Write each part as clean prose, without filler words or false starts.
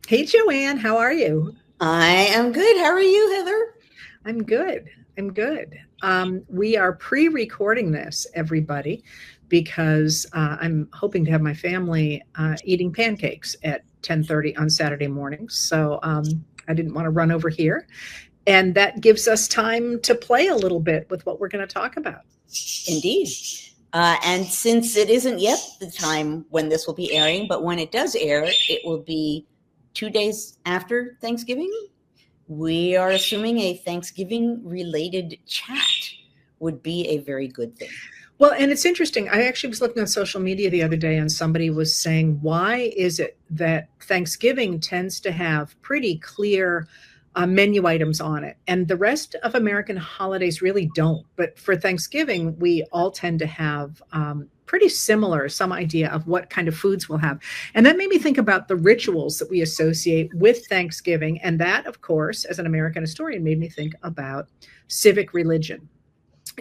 Hey, Joanne, how are you? I am good. How are you, Heather? I'm good. I'm good. We are pre-recording this, everybody, because I'm hoping to have my family eating pancakes at 10:30 on Saturday mornings. So I didn't want to run over here, and that gives us time to play a little bit with what we're going to talk about. Indeed. And since it isn't yet the time when this will be airing, but when it does air, it will be 2 days after Thanksgiving. We are assuming a Thanksgiving related chat would be a very good thing. Well, and it's interesting. I actually was looking on social media the other day, and somebody was saying, why is it that Thanksgiving tends to have pretty clear menu items on it, and the rest of American holidays really don't? But for Thanksgiving, we all tend to have pretty similar, some idea of what kind of foods we'll have. And that made me think about the rituals that we associate with Thanksgiving. And that, of course, as an American historian, made me think about civic religion,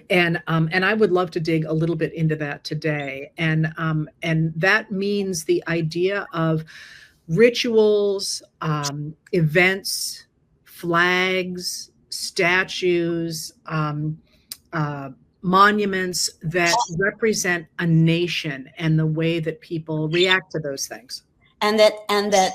and I would love to dig a little bit into that today. And that means the idea of rituals, events, flags, statues, monuments that represent a nation and the way that people react to those things. And that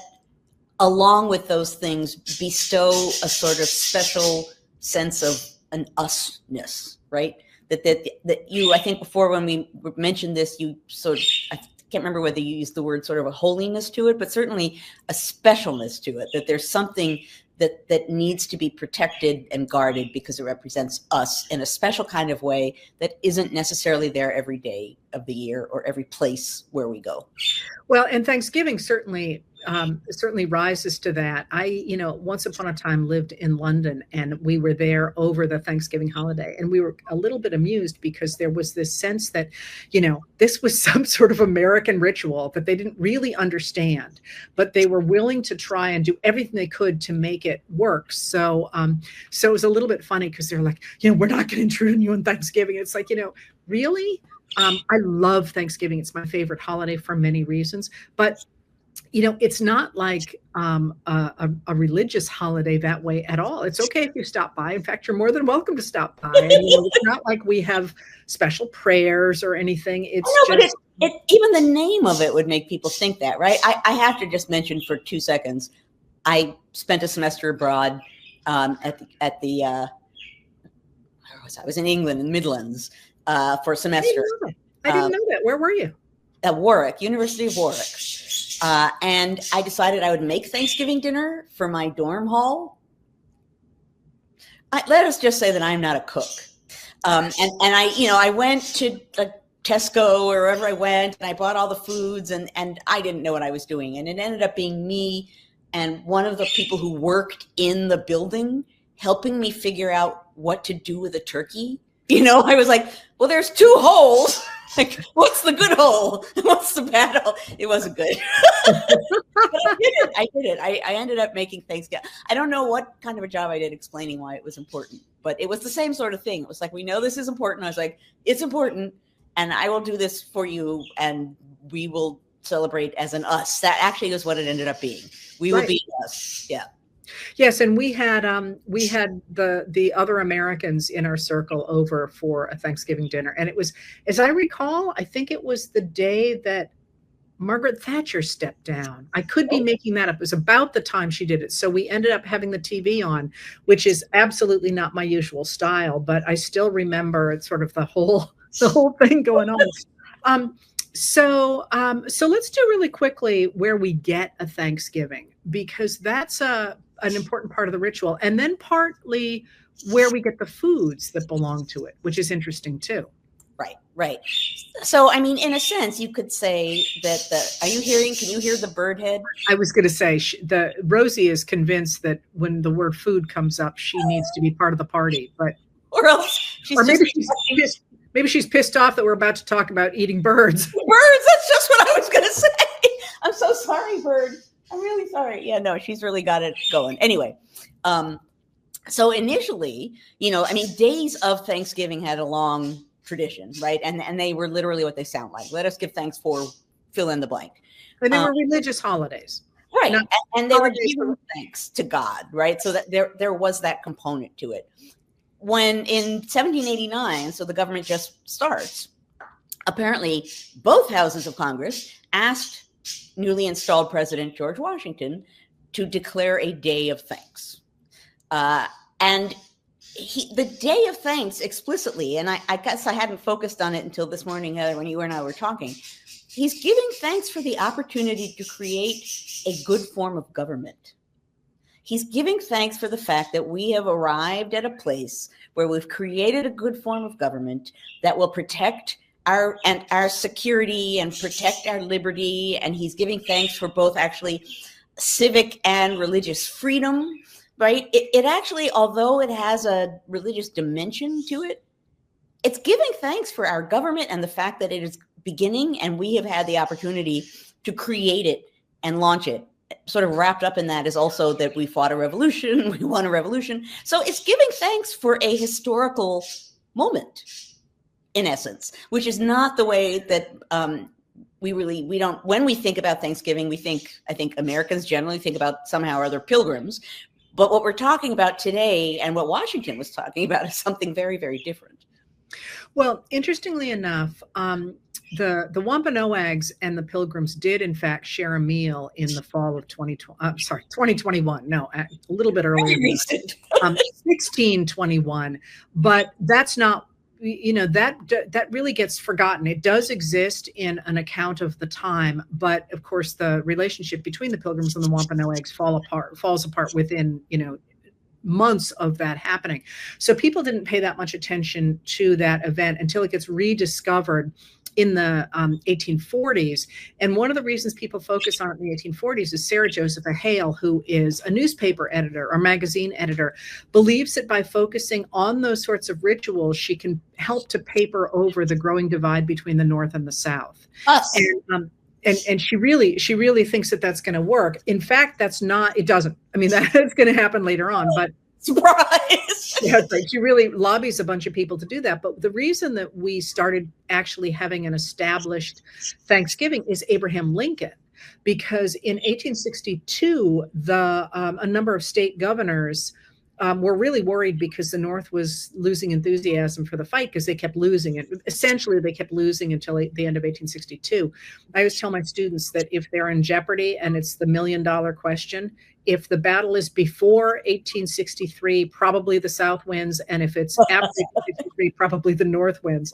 along with those things bestow a sort of special sense of an usness, right? That you, I think before when we mentioned this, you sort of, I can't remember whether you used the word sort of a holiness to it, but certainly a specialness to it, that there's something that needs to be protected and guarded because it represents us in a special kind of way that isn't necessarily there every day of the year or every place where we go. Well, and Thanksgiving certainly rises to that. Once upon a time lived in London, and we were there over the Thanksgiving holiday, and we were a little bit amused because there was this sense that, this was some sort of American ritual that they didn't really understand, but they were willing to try and do everything they could to make it work. So it was a little bit funny because they're like, we're not going to intrude on you on Thanksgiving. It's like, really? I love Thanksgiving. It's my favorite holiday for many reasons, but it's not like a religious holiday that way at all. It's okay if you stop by. In fact, you're more than welcome to stop by. And it's not like we have special prayers or anything. It's I know, just but even the name of it would make people think that, right? I have to just mention for 2 seconds, I spent a semester abroad at the where was I? I was in England, in the Midlands, for a semester. I didn't know that. Where were you? At Warwick, University of Warwick. And I decided I would make Thanksgiving dinner for my dorm hall. Let us just say that I'm not a cook. And I went to Tesco or wherever I went, and I bought all the foods, and I didn't know what I was doing. And it ended up being me and one of the people who worked in the building helping me figure out what to do with a turkey. I was like, well, there's 2 holes. Like, what's the good hole? What's the bad hole? It wasn't good. But I did it. I ended up making Thanksgiving. I don't know what kind of a job I did explaining why it was important, but it was the same sort of thing. It was like, we know this is important. I was like, it's important, and I will do this for you, and we will celebrate as an us. That actually is what it ended up being. We will be us. Yeah. Yes, and we had the other Americans in our circle over for a Thanksgiving dinner, and it was, as I recall, I think it was the day that Margaret Thatcher stepped down. I could be making that up. It was about the time she did it. So we ended up having the TV on, which is absolutely not my usual style, but I still remember it's sort of the whole thing going on. So let's do really quickly where we get a Thanksgiving, because that's an important part of the ritual, and then partly where we get the foods that belong to it, which is interesting too. Right. So, I mean, in a sense, you could say that can you hear the bird head? I was going to say Rosie is convinced that when the word food comes up, she needs to be part of the party, or else maybe she's pissed off that we're about to talk about eating birds. Birds, that's just what I was going to say. I'm so sorry, bird. I'm really sorry. Yeah, no, she's really got it going. Anyway, so initially, days of Thanksgiving had a long tradition, right? And they were literally what they sound like. Let us give thanks for fill in the blank. And they were religious holidays. Right. Not And they were holidays giving thanks to God, right? So that there was that component to it. When in 1789, so the government just starts, apparently both houses of Congress asked newly installed President George Washington to declare a day of thanks. And the day of thanks explicitly, and I guess I hadn't focused on it until this morning, Heather, when you and I were talking, he's giving thanks for the opportunity to create a good form of government. He's giving thanks for the fact that we have arrived at a place where we've created a good form of government that will protect our security and protect our liberty. And he's giving thanks for both actually civic and religious freedom, right? It actually, although it has a religious dimension to it, it's giving thanks for our government and the fact that it is beginning and we have had the opportunity to create it and launch it. Sort of wrapped up in that is also that we fought a revolution, we won a revolution. So it's giving thanks for a historical moment, in essence, which is not the way that we don't, when we think about Thanksgiving, I think Americans generally think about somehow or other pilgrims. But what we're talking about today and what Washington was talking about is something very, very different. Well, interestingly enough, the Wampanoags and the Pilgrims did, in fact, share a meal in the fall of 2021. No, a little bit earlier, 1621. But that's not, that really gets forgotten. It does exist in an account of the time, but of course, the relationship between the Pilgrims and the Wampanoags falls apart within, months of that happening. So people didn't pay that much attention to that event until it gets rediscovered in the 1840s. And one of the reasons people focus on it in the 1840s is Sarah Josepha Hale, who is a newspaper editor or magazine editor, believes that by focusing on those sorts of rituals, she can help to paper over the growing divide between the North and the South. Us. And she really thinks that that's going to work. In fact, it doesn't. I mean, that's going to happen later on, but surprise. Yeah, right. She really lobbies a bunch of people to do that. But the reason that we started actually having an established Thanksgiving is Abraham Lincoln, because in 1862, a number of state governors were really worried because the North was losing enthusiasm for the fight because they kept losing it. Essentially, they kept losing until the end of 1862. I always tell my students that if they're in jeopardy and it's the $1 million question, if the battle is before 1863, probably the South wins. And if it's after 1863, probably the North wins.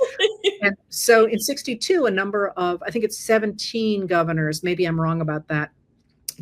And so in 62, a number of, I think it's 17 governors, maybe I'm wrong about that,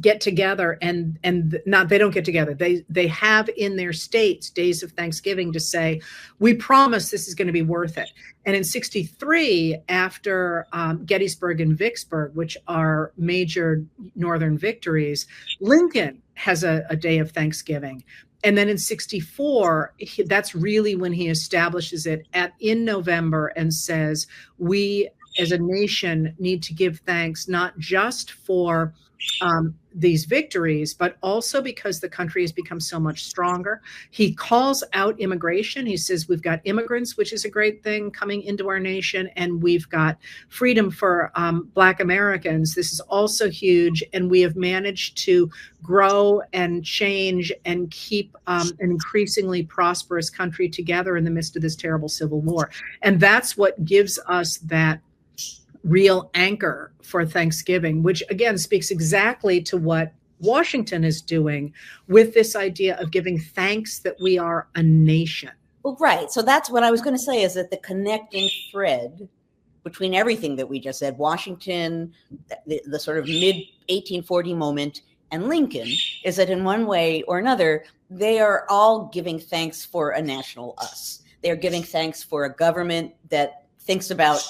get together and not, they don't get together. They have in their states days of Thanksgiving to say, we promise this is going to be worth it. And in 63, after Gettysburg and Vicksburg, which are major Northern victories, Lincoln has a day of Thanksgiving. And then in 64, that's really when he establishes it in November and says, we as a nation need to give thanks, not just for these victories, but also because the country has become so much stronger. He calls out immigration. He says, we've got immigrants, which is a great thing coming into our nation, and we've got freedom for Black Americans. This is also huge. And we have managed to grow and change and keep an increasingly prosperous country together in the midst of this terrible civil war. And that's what gives us that real anchor for Thanksgiving, which again speaks exactly to what Washington is doing with this idea of giving thanks that we are a nation. Well, right. So that's what I was going to say, is that the connecting thread between everything that we just said, Washington, the sort of mid 1840 moment, and Lincoln, is that in one way or another, they are all giving thanks for a national us. They are giving thanks for a government that thinks about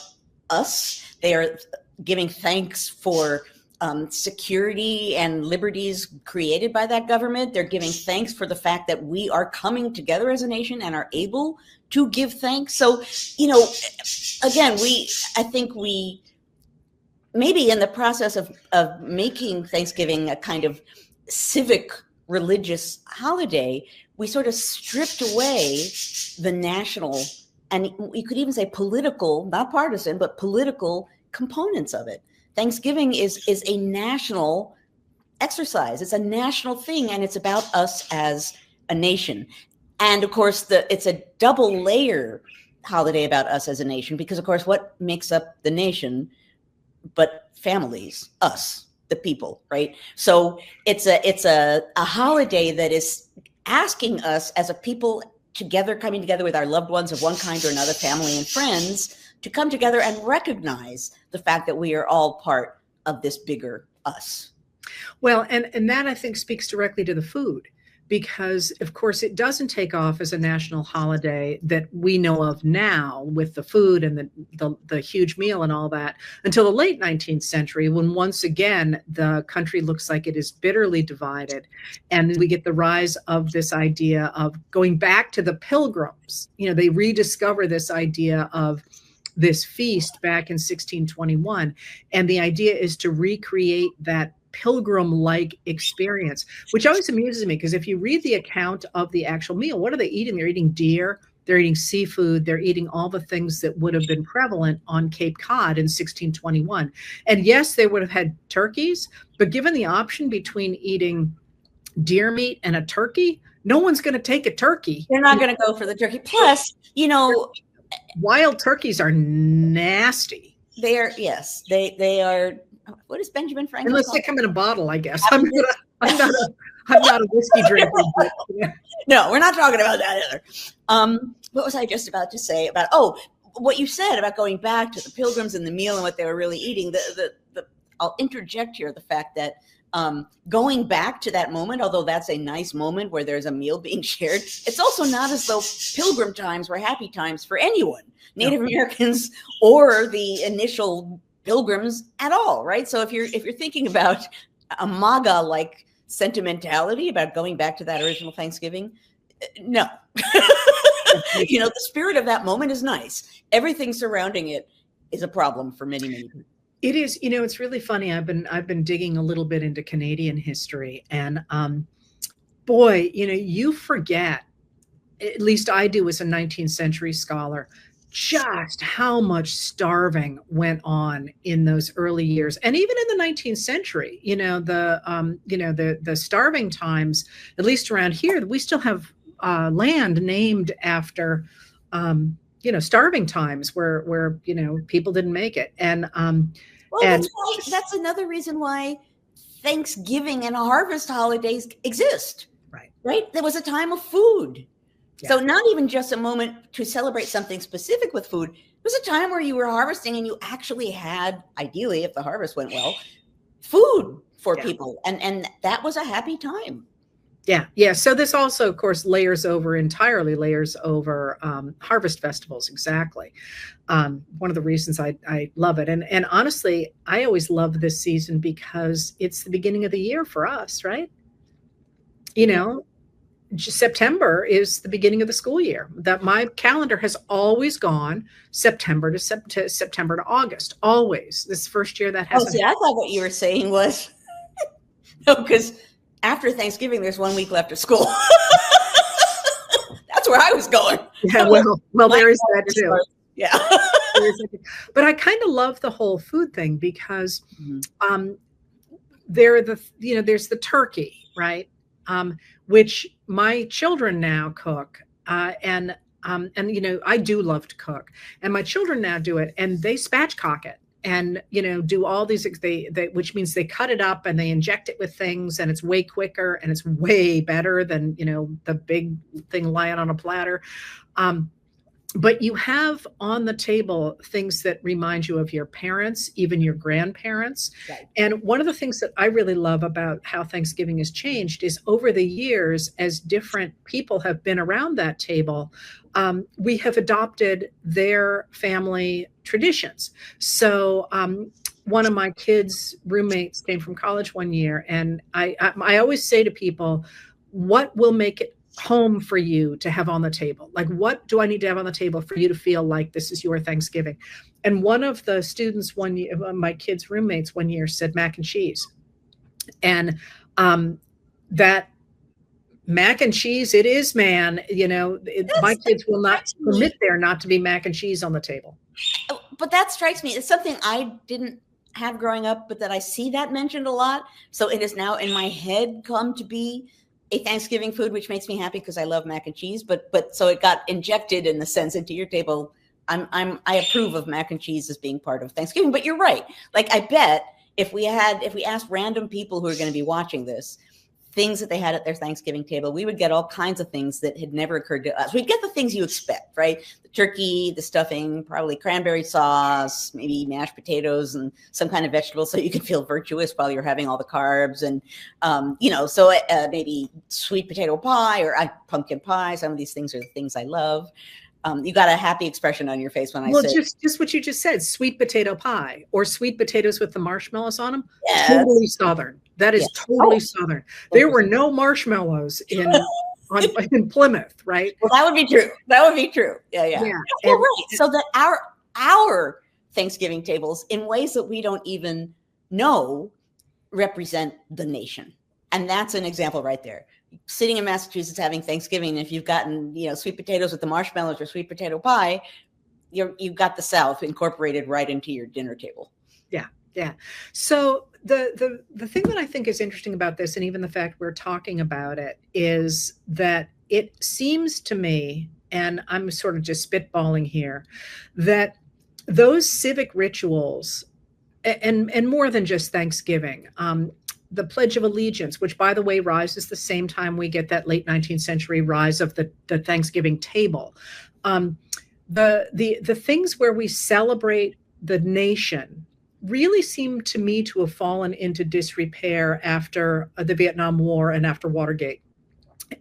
us. They are giving thanks for security and liberties created by that government. They're giving thanks for the fact that we are coming together as a nation and are able to give thanks. So, again, I think we maybe in the process of making Thanksgiving a kind of civic religious holiday, we sort of stripped away the national, and we could even say political, not partisan, but political components of it. Thanksgiving is a national exercise. It's a national thing, and it's about us as a nation. And of course, it's a double layer holiday about us as a nation, because of course, what makes up the nation but families, us, the people, right? So it's a holiday that is asking us as a people together, coming together with our loved ones of one kind or another, family and friends, to come together and recognize the fact that we are all part of this bigger us. Well, and that I think speaks directly to the food, because of course it doesn't take off as a national holiday that we know of now with the food and the huge meal and all that until the late 19th century, when once again the country looks like it is bitterly divided, and we get the rise of this idea of going back to the Pilgrims. You know, they rediscover this idea of this feast back in 1621, and the idea is to recreate that pilgrim-like experience, which always amuses me, because if you read the account of the actual meal, what are they eating? They're eating deer, they're eating seafood, they're eating all the things that would have been prevalent on Cape Cod in 1621. And yes, they would have had turkeys, but given the option between eating deer meat and a turkey, no one's going to take a turkey. They're not going to go for the turkey. Plus, you know, wild turkeys are nasty. They are, yes, they are. What is Benjamin Franklin? Unless they come in a bottle, I guess. I'm not a whiskey drinker. But, yeah. No, we're not talking about that either. What was I just about to say about? Oh, what you said about going back to the Pilgrims and the meal and what they were really eating. I'll interject here the fact that going back to that moment, although that's a nice moment where there's a meal being shared, it's also not as though Pilgrim times were happy times for anyone, Native Americans or the initial Pilgrims at all, right? So if you're thinking about a MAGA-like sentimentality about going back to that original Thanksgiving, no. You know, the spirit of that moment is nice. Everything surrounding it is a problem for many, many people. It is. You know, it's really funny. I've been digging a little bit into Canadian history, and boy, you know, you forget, at least I do as a 19th century scholar, just how much starving went on in those early years, and even in the 19th century. You know, the starving times, at least around here, we still have land named after starving times where you know, people didn't make it. And that's another reason why Thanksgiving and harvest holidays exist. Right? There was a time of food. Yeah. So not even just a moment to celebrate something specific with food. It was a time where you were harvesting and you actually had, ideally, if the harvest went well, food for people. And that was a happy time. Yeah. Yeah. So this also, of course, entirely layers over harvest festivals. Exactly. One of the reasons I love it. And honestly, I always love this season because it's the beginning of the year for us, right? You know, September is the beginning of the school year. That my calendar has always gone September to September to August. Always. This first year that hasn't. Oh, see, I thought what you were saying was no, because after Thanksgiving, there's 1 week left of school. That's where I was going. Yeah, well, there is that too. Yeah. But I kind of love the whole food thing because there's the turkey, right? Which my children now cook, and you know, I do love to cook, and my children now do it, and they spatchcock it, and you know, do all these which means they cut it up and they inject it with things, and it's way quicker and it's way better than, you know, the big thing lying on a platter. But you have on the table things that remind you of your parents, even your grandparents. Right. And one of the things that I really love about how Thanksgiving has changed is over the years, as different people have been around that table, we have adopted their family traditions. So one of my kids' roommates came from college one year, and I always say to people, what will make it home for you to have on the table? Like, what do I need to have on the table for you to feel like this is your Thanksgiving? And one of the students one year, my kids' roommates one year, said mac and cheese. And that mac and cheese, it is, man. You know, my kids will not permit there not to be mac and cheese on the table. But that strikes me as something I didn't have growing up, but that I see that mentioned a lot. So it has now in my head come to be a Thanksgiving food, which makes me happy because I love mac and cheese. But so it got injected in the sense into your table. I approve of mac and cheese as being part of Thanksgiving. But you're right. Like, I bet if we asked random people who are going to be watching this things that they had at their Thanksgiving table, we would get all kinds of things that had never occurred to us. We'd get the things you expect, right? The turkey, the stuffing, probably cranberry sauce, maybe mashed potatoes and some kind of vegetable so you can feel virtuous while you're having all the carbs. And, so maybe sweet potato pie or pumpkin pie. Some of these things are the things I love. You got a happy expression on your face when I said. Well, just what you just said, sweet potato pie or sweet potatoes with the marshmallows on them. Yes. Totally Southern. That is totally Southern. There were no marshmallows in Plymouth, right? Well, that would be true. That would be true. Yeah. Well, right. So that our Thanksgiving tables, in ways that we don't even know, represent the nation. And that's an example right there. Sitting in Massachusetts having Thanksgiving, if you've gotten, sweet potatoes with the marshmallows or sweet potato pie, you've got the South incorporated right into your dinner table. Yeah. So the thing that I think is interesting about this, and even the fact we're talking about it, is that it seems to me, and I'm sort of just spitballing here, that those civic rituals, and more than just Thanksgiving, the Pledge of Allegiance, which, by the way, rises the same time we get that late 19th century rise of the Thanksgiving table. The things where we celebrate the nation really seem to me to have fallen into disrepair after the Vietnam War and after Watergate,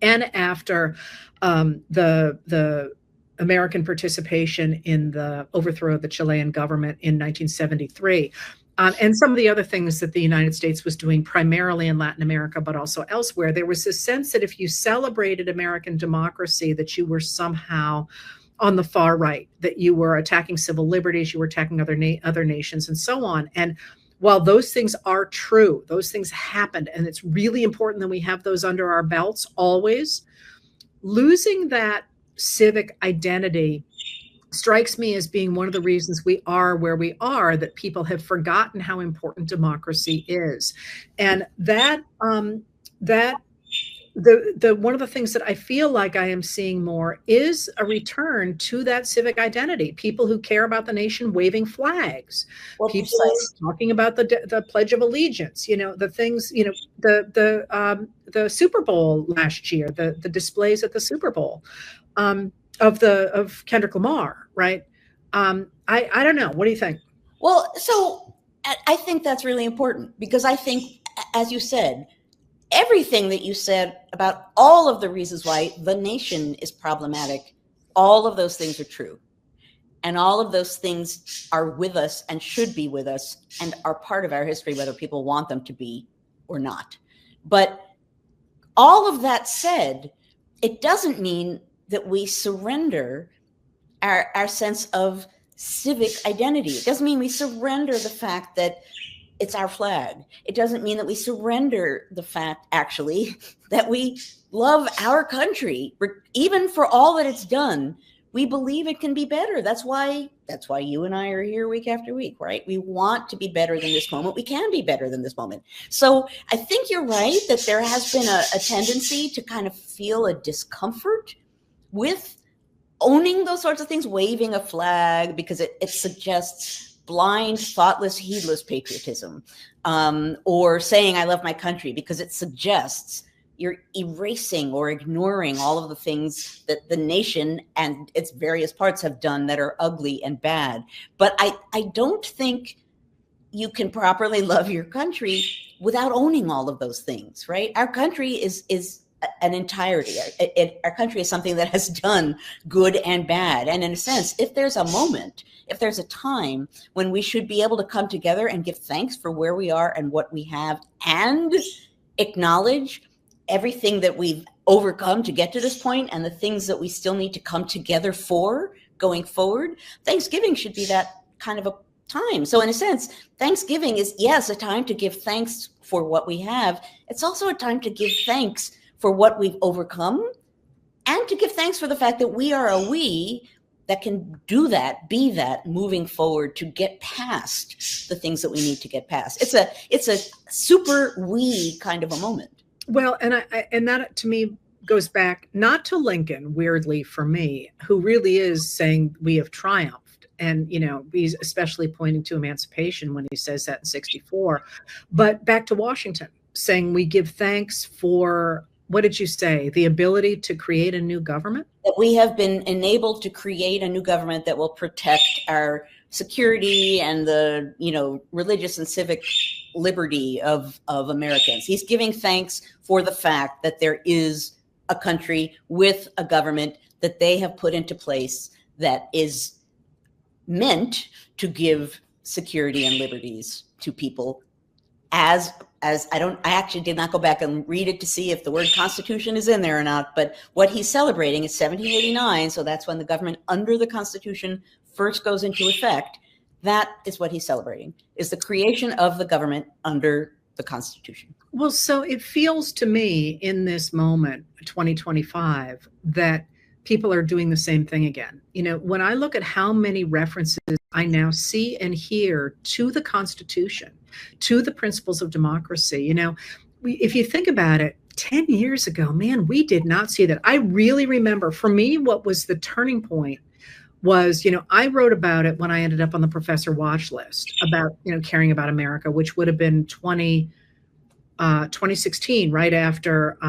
and after the American participation in the overthrow of the Chilean government in 1973. And some of the other things that the United States was doing primarily in Latin America, but also elsewhere. There was this sense that if you celebrated American democracy, that you were somehow on the far right, that you were attacking civil liberties, you were attacking other nations, and so on. And while those things are true, those things happened, and it's really important that we have those under our belts always, losing that civic identity strikes me as being one of the reasons we are where we are, that people have forgotten how important democracy is. And that the one of the things that I feel like I am seeing more is a return to that civic identity. People who care about the nation waving flags, people talking about the Pledge of Allegiance, the things, the Super Bowl last year, the displays at the Super Bowl, of Kendrick Lamar, right? I don't know. What do you think? Well, so I think that's really important, because I think, as you said, everything that you said about all of the reasons why the nation is problematic, all of those things are true. And all of those things are with us and should be with us and are part of our history, whether people want them to be or not. But all of that said, it doesn't mean that we surrender our sense of civic identity. It doesn't mean we surrender the fact that it's our flag. It doesn't mean that we surrender the fact, actually, that we love our country. Even for all that it's done, we believe it can be better. That's why you and I are here week after week, right? We want to be better than this moment. We can be better than this moment. So I think you're right that there has been a tendency to kind of feel a discomfort with owning those sorts of things, waving a flag, because it suggests blind, thoughtless, heedless patriotism, or saying I love my country because it suggests you're erasing or ignoring all of the things that the nation and its various parts have done that are ugly and bad. But I don't think you can properly love your country without owning all of those things, right? Our country is an entirety. Our country is something that has done good and bad. And in a sense, if there's a moment, if there's a time when we should be able to come together and give thanks for where we are and what we have, and acknowledge everything that we've overcome to get to this point and the things that we still need to come together for going forward, Thanksgiving should be that kind of a time. So in a sense, Thanksgiving is, yes, a time to give thanks for what we have. It's also a time to give thanks for what we've overcome, and to give thanks for the fact that we are a we, that can do that, be that moving forward to get past the things that we need to get past. It's a super we kind of a moment. Well, and that to me goes back not to Lincoln, weirdly for me, who really is saying we have triumphed. And, he's especially pointing to emancipation when he says that in 64, but back to Washington saying we give thanks for, what did you say? The ability to create a new government? That we have been enabled to create a new government that will protect our security and the, religious and civic liberty of Americans. He's giving thanks for the fact that there is a country with a government that they have put into place that is meant to give security and liberties to people as I actually did not go back and read it to see if the word Constitution is in there or not, but what he's celebrating is 1789, so that's when the government under the Constitution first goes into effect. That is what he's celebrating, is the creation of the government under the Constitution. Well, so it feels to me in this moment, 2025, that people are doing the same thing again. When I look at how many references I now see and hear to the Constitution, to the principles of democracy, if you think about it, 10 years ago, man, we did not see that. I really remember, for me, what was the turning point was, I wrote about it when I ended up on the professor watch list about, caring about America, which would have been 2016, right after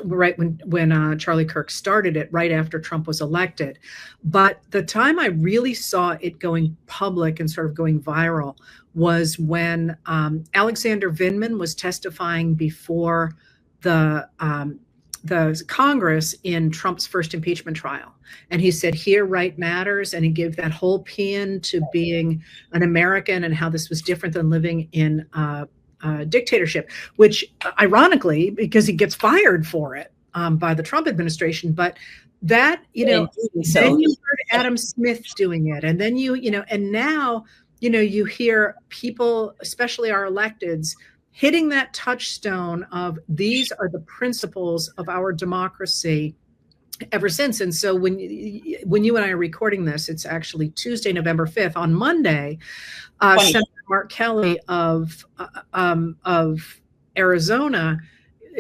when Charlie Kirk started it, right after Trump was elected. But the time I really saw it going public and sort of going viral was when Alexander Vindman was testifying before the Congress in Trump's first impeachment trial. And he said, here, right matters. And he gave that whole paean to being an American and how this was different than living in dictatorship, which ironically, because he gets fired for it by the Trump administration. But that, then you heard Adam Smith doing it. And then and now, you hear people, especially our electeds, hitting that touchstone of these are the principles of our democracy ever since. And so when you and I are recording this, it's actually Tuesday, November 5th. On Monday, Senator Mark Kelly of Arizona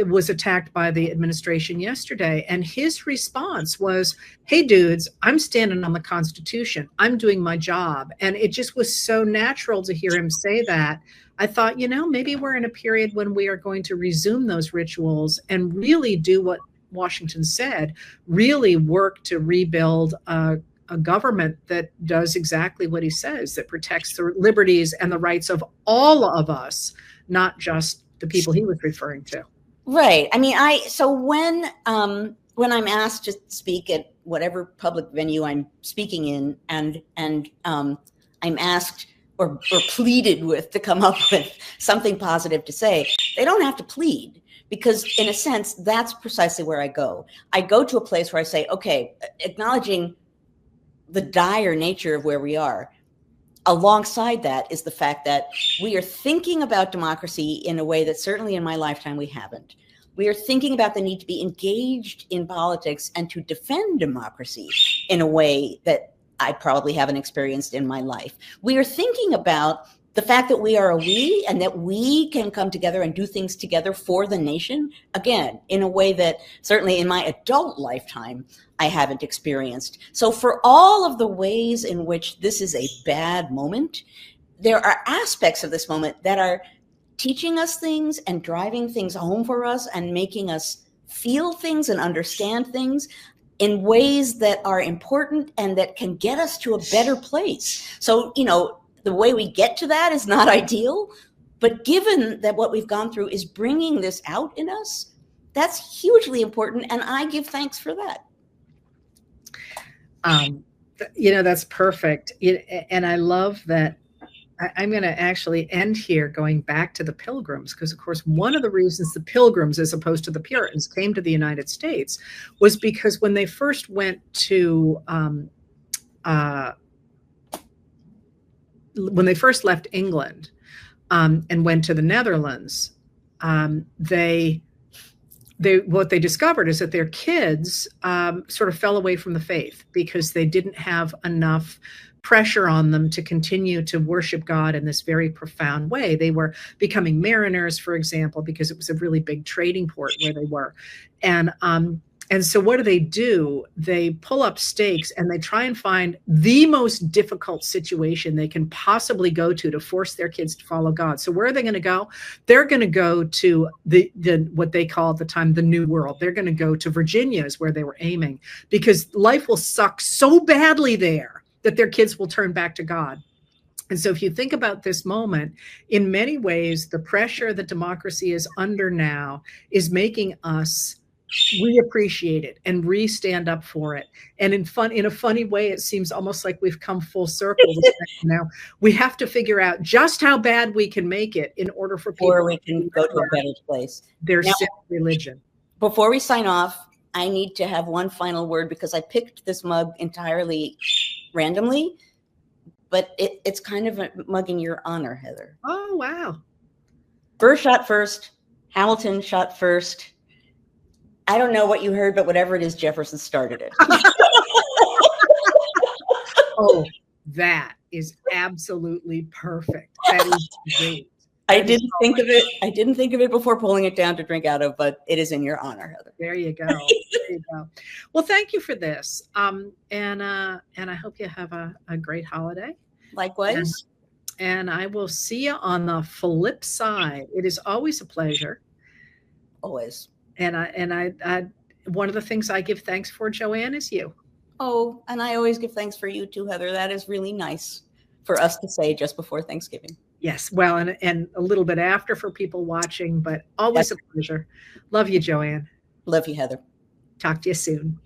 was attacked by the administration yesterday. And his response was, hey, dudes, I'm standing on the Constitution. I'm doing my job. And it just was so natural to hear him say that. I thought, maybe we're in a period when we are going to resume those rituals and really do what Washington said, really work to rebuild a government that does exactly what he says, that protects the liberties and the rights of all of us, not just the people he was referring to. Right. I mean, so when I'm asked to speak at whatever public venue I'm speaking in, and I'm asked or pleaded with to come up with something positive to say, they don't have to plead, because in a sense, that's precisely where I go. I go to a place where I say, okay, acknowledging the dire nature of where we are, alongside that is the fact that we are thinking about democracy in a way that certainly in my lifetime we haven't. We are thinking about the need to be engaged in politics and to defend democracy in a way that I probably haven't experienced in my life. We are thinking about the fact that we are a we, and that we can come together and do things together for the nation, again, in a way that certainly in my adult lifetime I haven't experienced. So for all of the ways in which this is a bad moment, there are aspects of this moment that are teaching us things and driving things home for us and making us feel things and understand things in ways that are important and that can get us to a better place. So, the way we get to that is not ideal, but given that what we've gone through is bringing this out in us, that's hugely important, and I give thanks for that. That's perfect. And I love that. I'm going to actually end here going back to the Pilgrims, because, of course, one of the reasons the Pilgrims, as opposed to the Puritans, came to the United States was because when they first went to when they first left England and went to the Netherlands, they what they discovered is that their kids sort of fell away from the faith because they didn't have enough pressure on them to continue to worship God in this very profound way. They were becoming mariners, for example, because it was a really big trading port where they were. And so what do? They pull up stakes and they try and find the most difficult situation they can possibly go to force their kids to follow God. So where are they going to go? They're going to go to the what they call at the time the New World. They're going to go to Virginia is where they were aiming, because life will suck so badly there that their kids will turn back to God. And so if you think about this moment, in many ways, the pressure that democracy is under now is making us reappreciate it and re-stand up for it. And in a funny way, it seems almost like we've come full circle. Now we have to figure out just how bad we can make it in order for people, or we can go to a better place. Their religion. Before we sign off, I need to have one final word, because I picked this mug entirely randomly, but it's kind of a mug in your honor, Heather. Oh, wow. Burr shot first. Hamilton shot first. I don't know what you heard, but whatever it is, Jefferson started it. Oh, that is absolutely perfect. That is great. I didn't think of it. I didn't think of it before pulling it down to drink out of, but it is in your honor, Heather. There you go. There you go. Well, thank you for this. And I hope you have a great holiday. Likewise. And I will see you on the flip side. It is always a pleasure. Always. And I one of the things I give thanks for, Joanne, is you. Oh, and I always give thanks for you too, Heather. That is really nice for us to say just before Thanksgiving. Yes. Well, and a little bit after for people watching, but always a pleasure. Love you, Joanne. Love you, Heather. Talk to you soon.